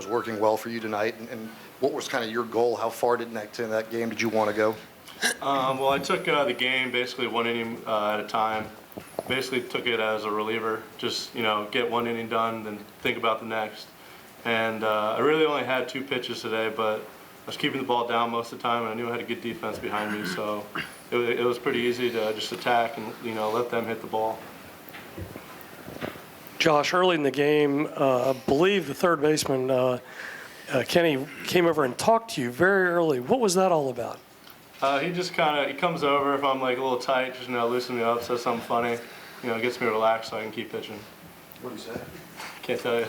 was working well for you tonight, and what was kind of your goal? How far did that game did you want to go? Well, I took the game basically one inning at a time. Basically took it as a reliever, just get one inning done, then think about the next. And I really only had 2 pitches today, but I was keeping the ball down most of the time, and I knew I had a good defense behind me, so it was pretty easy to just attack and let them hit the ball. Josh, early in the game, I believe the third baseman, Kenny, came over and talked to you very early. What was that all about? He just he comes over if I'm like a little tight, just loosen me up, says something funny, gets me relaxed so I can keep pitching. What did he say? Can't tell you.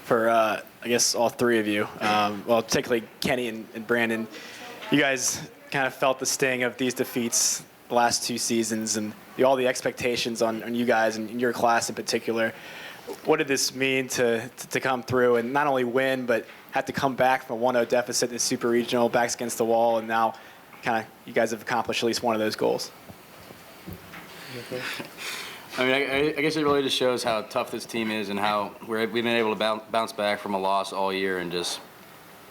For, I guess, all 3 of you, well, particularly Kenny and Brandon, you guys kind of felt the sting of these defeats the last 2 seasons and all the expectations on you guys and your class in particular. What did this mean to come through and not only win, but have to come back from a 1-0 deficit in the Super Regional, backs against the wall, and now kind of you guys have accomplished at least one of those goals? I mean, I guess it really just shows how tough this team is and how we've been able to bounce back from a loss all year, and just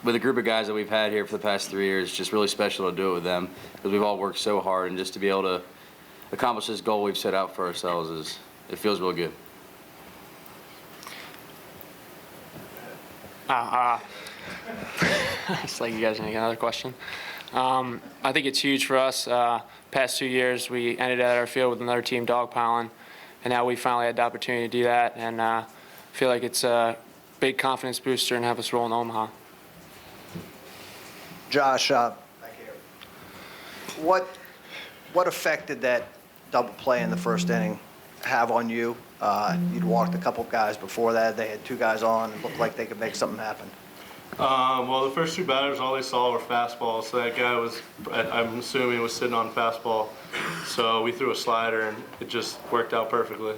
with a group of guys that we've had here for the past 3 years, it's just really special to do it with them because we've all worked so hard, and just to be able to accomplish this goal we've set out for ourselves it feels real good. It's like you guys need another question. I think it's huge for us. Past 2 years, we ended at our field with another team dogpiling, and now we finally had the opportunity to do that, and I feel like it's a big confidence booster and have us roll in Omaha. Josh, what effect did that double play in the first inning have on you? You'd walked a couple guys before that. They had 2 guys on and looked like they could make something happen. Well, the first 2 batters, all they saw were fastballs. So that guy I'm assuming, was sitting on fastball. So we threw a slider, and it just worked out perfectly.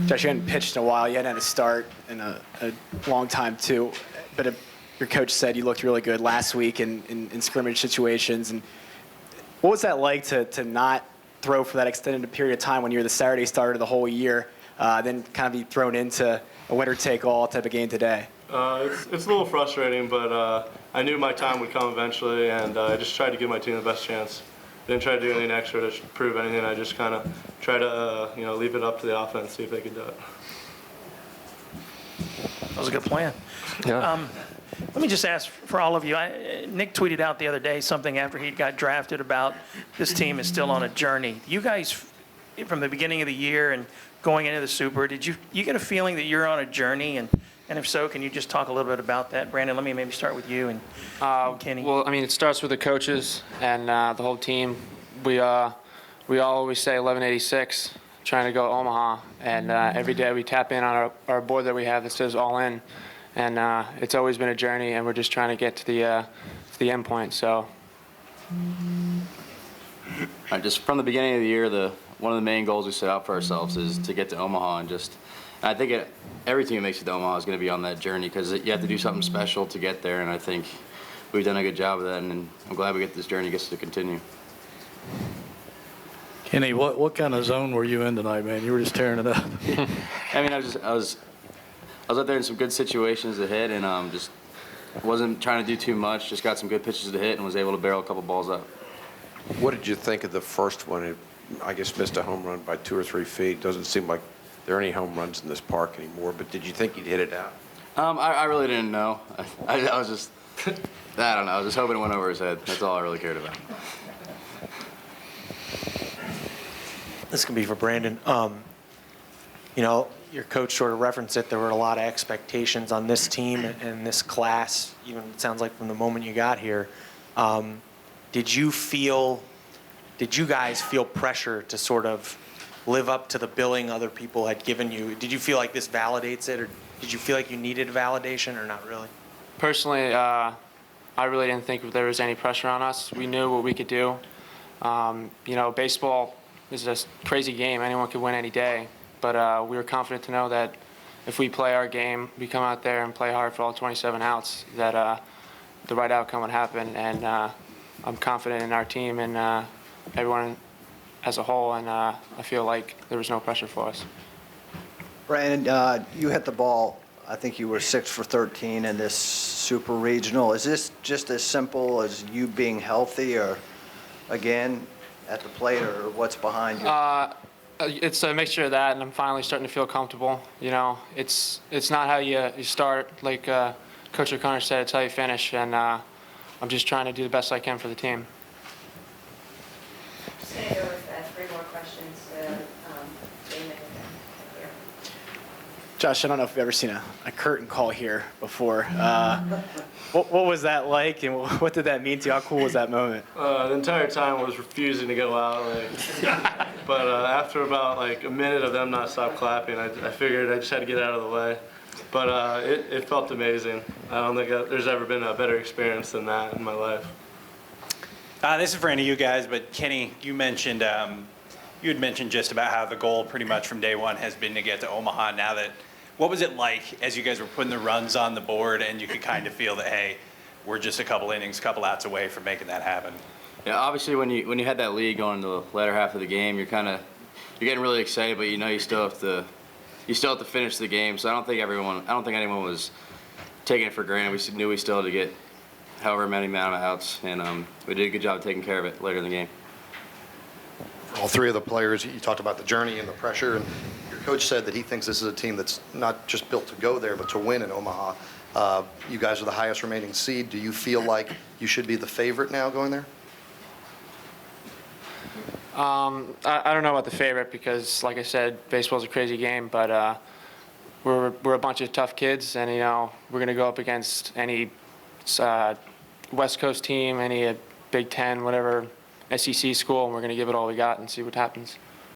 Josh, you hadn't pitched in a while. You hadn't had a start in a long time, too. But your coach said you looked really good last week in scrimmage situations. And what was that like to not throw for that extended period of time when you were the Saturday starter the whole year, then kind of be thrown into a winner-take-all type of game today? It's a little frustrating, but I knew my time would come eventually, and I just tried to give my team the best chance. Didn't try to do anything extra to prove anything. I just kind of try to leave it up to the offense, see if they could do it. That was a good plan. Yeah. Let me just ask for all of you. Nick tweeted out the other day something after he got drafted about this team is still on a journey. You guys, from the beginning of the year and going into the Super, did you get a feeling that you're on a journey? And if so, can you just talk a little bit about that? Brandon, let me maybe start with you and Kenny. Well, I mean, it starts with the coaches and the whole team. We all always say 1186, trying to go to Omaha. And every day we tap in on our board that we have that says all in. And it's always been a journey, and we're just trying to get to the end point. So, just from the beginning of the year, one of the main goals we set out for ourselves is to get to Omaha, and I think every team that makes it to Omaha is going to be on that journey because you have to do something special to get there, and I think we've done a good job of that, and I'm glad we get this journey gets to continue. Kenny, what kind of zone were you in tonight, man? You were just tearing it up. I mean, I was out there in some good situations to hit, and just wasn't trying to do too much. Just got some good pitches to hit and was able to barrel a couple balls up. What did you think of the first one? It, I guess, missed a home run by 2 or 3 feet. Doesn't seem like there are any home runs in this park anymore, but did you think you'd hit it out? I really didn't know. I was just, I don't know. I was just hoping it went over his head. That's all I really cared about. This can be for Brandon. Your coach sort of referenced it. There were a lot of expectations on this team and this class, even it sounds like from the moment you got here. Did you guys feel pressure to sort of live up to the billing other people had given you? Did you feel like this validates it, or did you feel like you needed validation, or not really? personally, I really didn't think there was any pressure on us. We knew what we could do. Baseball is a crazy game. Anyone could win any day. But we were confident to know that if we play our game, we come out there and play hard for all 27 outs, that the right outcome would happen, and I'm confident in our team and everyone as a whole, and I feel like there was no pressure for us. Brandon, you hit the ball, I think you were 6 for 13 in this super regional. Is this just as simple as you being healthy, or again, at the plate, or what's behind you? It's a mixture of that, and I'm finally starting to feel comfortable. You know, it's not how you start, like Coach O'Connor said, it's how you finish, and I'm just trying to do the best I can for the team. Stay here with 3 more questions to Damon here. Josh, I don't know if you've ever seen a curtain call here before. What was that like, and what did that mean to you? How cool was that moment? The entire time I was refusing to go out, but after about like a minute of them not stop clapping, I figured I just had to get out of the way. But it felt amazing. I don't think there's ever been a better experience than that in my life. This is for any of you guys, but Kenny, you mentioned you had mentioned just about how the goal pretty much from day one has been to get to Omaha. Now that, what was it like as you guys were putting the runs on the board and you could kind of feel that, hey, we're just a couple innings, couple outs away from making that happen? Yeah, obviously when you had that lead going into the latter half of the game, you're getting really excited, but you know you still have to finish the game. So I don't think anyone was taking it for granted. We knew we still had to get however many amount of outs, and we did a good job of taking care of it later in the game. For all 3 of the players, you talked about the journey and the pressure, and your coach said that he thinks this is a team that's not just built to go there, but to win in Omaha. You guys are the highest remaining seed. Do you feel like you should be the favorite now going there? I don't know about the favorite because, like I said, baseball's a crazy game, but we're a bunch of tough kids, and you know we're going to go up against any West Coast team, any Big Ten, whatever SEC school, and we're going to give it all we got and see what happens.